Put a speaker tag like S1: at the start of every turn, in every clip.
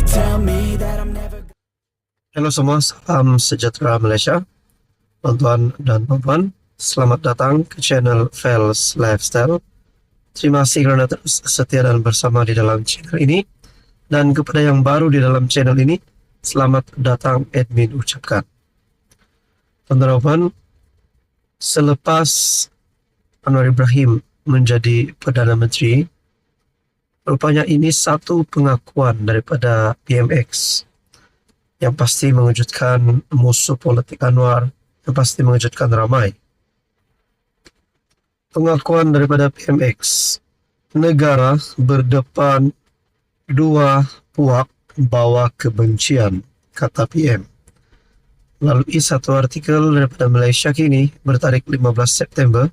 S1: They tell me that I'm never.
S2: Halo semua, salam sejahtera Malaysia. Tuan-tuan dan puan-puan, selamat datang ke channel Fels Lifestyle. Terima kasih kerana terus setia dan bersama di dalam channel ini. Dan kepada yang baru di dalam channel ini, selamat datang admin ucapkan. Tuan-tuan dan puan, selepas Anwar Ibrahim menjadi Perdana Menteri, rupanya ini satu pengakuan daripada PMX yang pasti mengejutkan musuh politik Anwar, yang pasti mengejutkan ramai. Pengakuan daripada PMX, negara berdepan dua puak bawa kebencian, kata PM. Melalui satu artikel daripada Malaysia Kini bertarikh 15 September,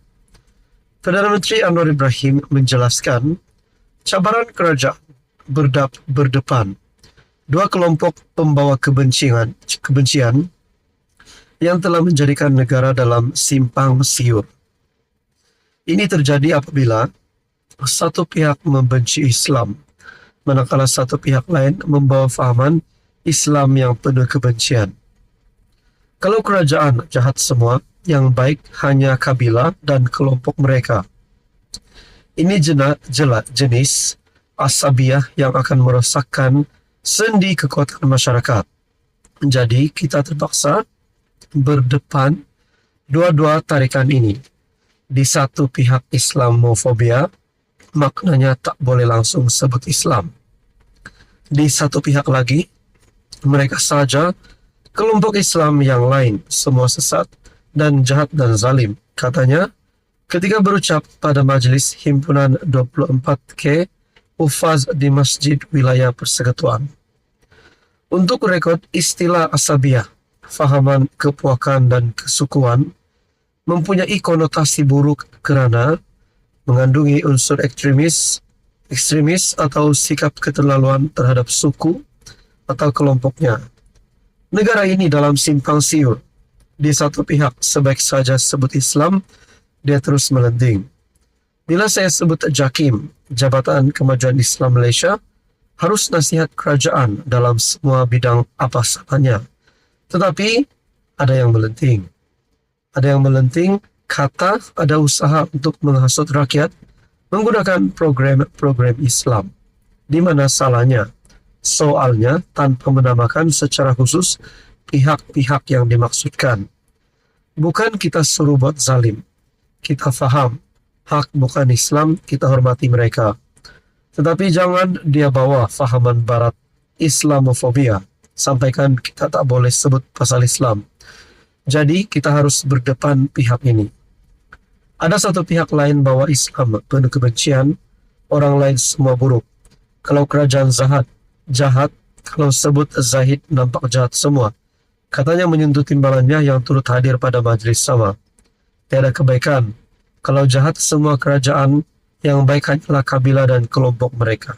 S2: Perdana Menteri Anwar Ibrahim menjelaskan cabaran kerajaan berdepan dua kelompok pembawa kebencian yang telah menjadikan negara dalam simpang siur. Ini terjadi apabila satu pihak membenci Islam, manakala satu pihak lain membawa fahaman Islam yang penuh kebencian. Kalau kerajaan jahat semua, yang baik hanya kabilah dan kelompok mereka. Ini jenis asabiah yang akan merosakkan sendi kekuatan masyarakat. Jadi kita terpaksa berdepan dua-dua tarikan ini. Di satu pihak Islamofobia, maknanya tak boleh langsung sebut Islam. Di satu pihak lagi, mereka saja kelompok Islam yang lain, semua sesat dan jahat dan zalim, katanya ketika berucap pada majlis himpunan 24K Hufaz di Masjid Wilayah Persekutuan. Untuk rekod, istilah asabiah, fahaman kepuakan dan kesukuan, mempunyai konotasi buruk kerana mengandungi unsur ekstremis atau sikap keterlaluan terhadap suku atau kelompoknya. Negara ini dalam simpang siur. Di satu pihak sebaik saja sebut Islam, dia terus melenting. Bila saya sebut JAKIM, Jabatan Kemajuan Islam Malaysia, harus nasihat kerajaan dalam semua bidang apa salahnya. Tetapi ada yang melenting. Ada yang melenting kata ada usaha untuk menghasut rakyat menggunakan program Islam. Di mana salahnya? Soalnya tanpa menamakan secara khusus pihak-pihak yang dimaksudkan. Bukan kita suruh buat zalim. Kita faham, hak bukan Islam, kita hormati mereka. Tetapi jangan dia bawa fahaman barat Islamofobia. Sampaikan kita tak boleh sebut pasal Islam. Jadi kita harus berdepan pihak ini. Ada satu pihak lain bawa Islam penuh kebencian, orang lain semua buruk. Kalau kerajaan jahat, kalau sebut Zahid nampak jahat semua. Katanya menyentuh timbalannya yang turut hadir pada majlis sama. Tiada kebaikan. Kalau jahat semua kerajaan, yang baik hanyalah kabilah dan kelompok mereka.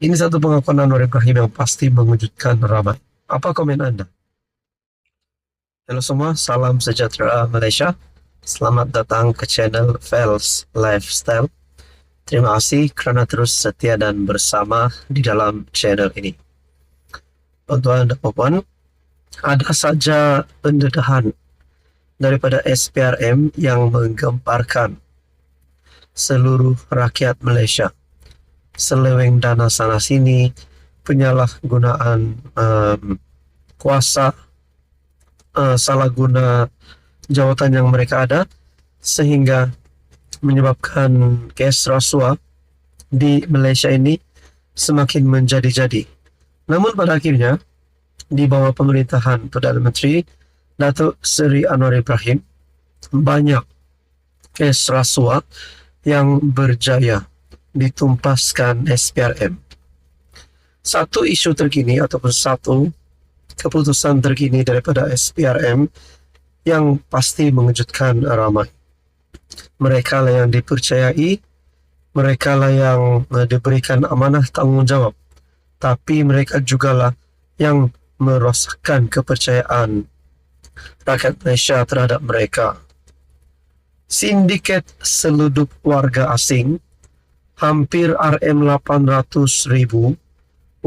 S2: Ini satu pengakuan Anwar Ibrahim yang pasti mengejutkan ramai. Apa komen Anda? Halo semua, salam sejahtera Malaysia. Selamat datang ke channel Fels Lifestyle. Terima kasih kerana terus setia dan bersama di dalam channel ini. Tuan-tuan dan puan, ada saja pendedahan daripada SPRM yang menggemparkan seluruh rakyat Malaysia. Seleweng dana sana sini, penyalahgunaan kuasa, salah guna jawatan yang mereka ada, sehingga menyebabkan kes rasuah di Malaysia ini semakin menjadi-jadi. Namun pada akhirnya, di bawah pemerintahan Perdana Menteri Datuk Seri Anwar Ibrahim, banyak kes rasuah yang berjaya ditumpaskan SPRM. Satu isu terkini ataupun satu keputusan terkini daripada SPRM yang pasti mengejutkan ramai. Mereka lah yang dipercayai, mereka lah yang diberikan amanah tanggungjawab, tapi mereka jugalah yang merosakkan kepercayaan rakyat Malaysia terhadap mereka. Sindiket seludup warga asing, hampir RM800,000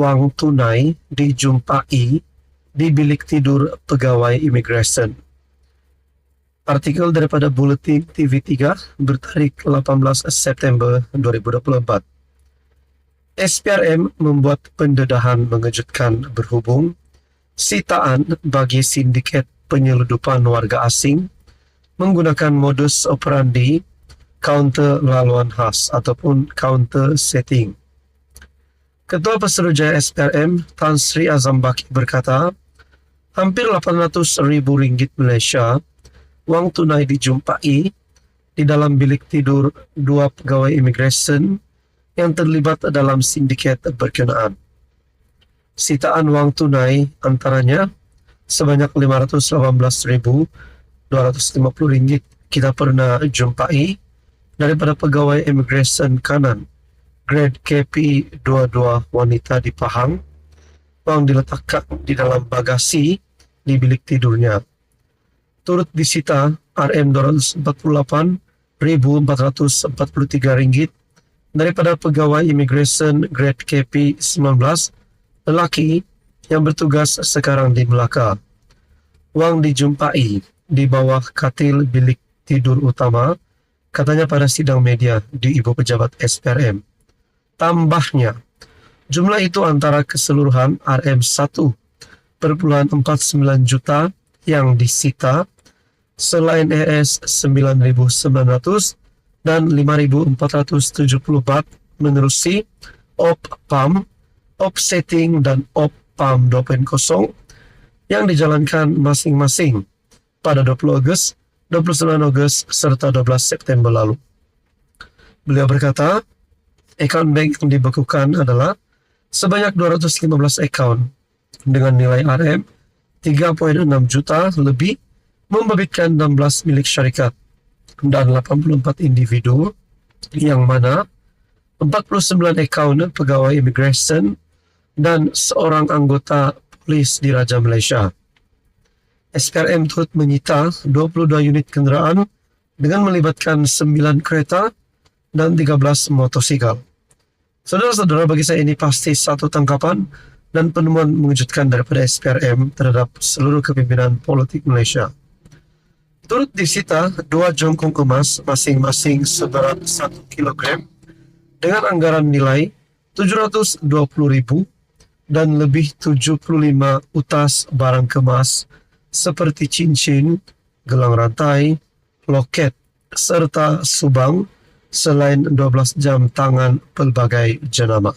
S2: wang tunai dijumpai di bilik tidur pegawai imigresen. Artikel daripada Buletin TV3 bertarik 18 September 2024. SPRM membuat pendedahan mengejutkan berhubung sitaan bagi sindiket penyeludupan warga asing menggunakan modus operandi counter laluan khas ataupun counter setting. Ketua Pesuruhjaya SPRM Tan Sri Azam Baki berkata, hampir RM800,000 Malaysia wang tunai dijumpai di dalam bilik tidur 2 pegawai imigresen yang terlibat dalam sindiket berkenaan. Sitaan wang tunai antaranya sebanyak RM518,250 kita pernah jumpai daripada pegawai imigresen kanan grade KP22 wanita di Pahang. Wang diletakkan di dalam bagasi di bilik tidurnya. Turut disita RM248,443 daripada pegawai imigresen grade KP19 lelaki yang bertugas sekarang di Melaka. Wang dijumpai di bawah katil bilik tidur utama, katanya pada sidang media di Ibu Pejabat SPRM. Tambahnya, jumlah itu antara keseluruhan RM1,49 juta yang disita selain ES 9.900 dan 5.470 bat menerusi OP PAM, OP Setting dan OP PAM 2.0 yang dijalankan masing-masing pada 20 Ogos, 29 Ogos serta 12 September lalu. Beliau berkata, akaun bank yang dibekukan adalah sebanyak 215 akaun dengan nilai RM 3.6 juta lebih, membabitkan 16 milik syarikat dan 84 individu, yang mana 49 akaun pegawai imigresen dan seorang anggota polis di Raja Malaysia. SPRM turut menyita 22 unit kenderaan dengan melibatkan 9 kereta dan 13 motosikal. Saudara-saudara, bagi saya ini pasti satu tangkapan dan penemuan mengejutkan daripada SPRM terhadap seluruh kepimpinan politik Malaysia. Turut disita 2 jongkong emas masing-masing seberat 1 kilogram dengan anggaran nilai RM720,000 dan lebih 75 utas barang kemas seperti cincin, gelang rantai, loket, serta subang selain 12 jam tangan pelbagai jenama.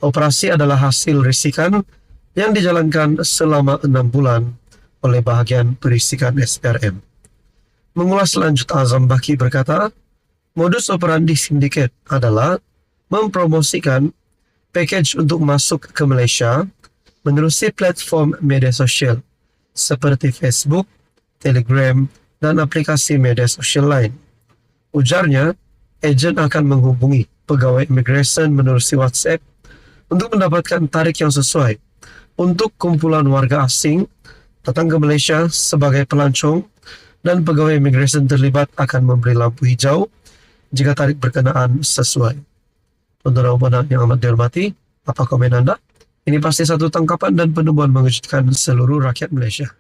S2: Operasi adalah hasil risikan yang dijalankan selama 6 bulan oleh bahagian perisikan SPRM. Mengulas lanjut, Azam Baki berkata, modus operandi sindiket adalah mempromosikan package untuk masuk ke Malaysia menerusi platform media sosial seperti Facebook, Telegram, dan aplikasi media sosial lain. Ujarnya, ejen akan menghubungi pegawai imigresen menerusi WhatsApp untuk mendapatkan tarikh yang sesuai untuk kumpulan warga asing datang ke Malaysia sebagai pelancong, dan pegawai imigresen terlibat akan memberi lampu hijau jika tarikh berkenaan sesuai. Tuan-tuan yang amat dihormati, apa komen anda? Ini pasti satu tangkapan dan penemuan mengejutkan seluruh rakyat Malaysia.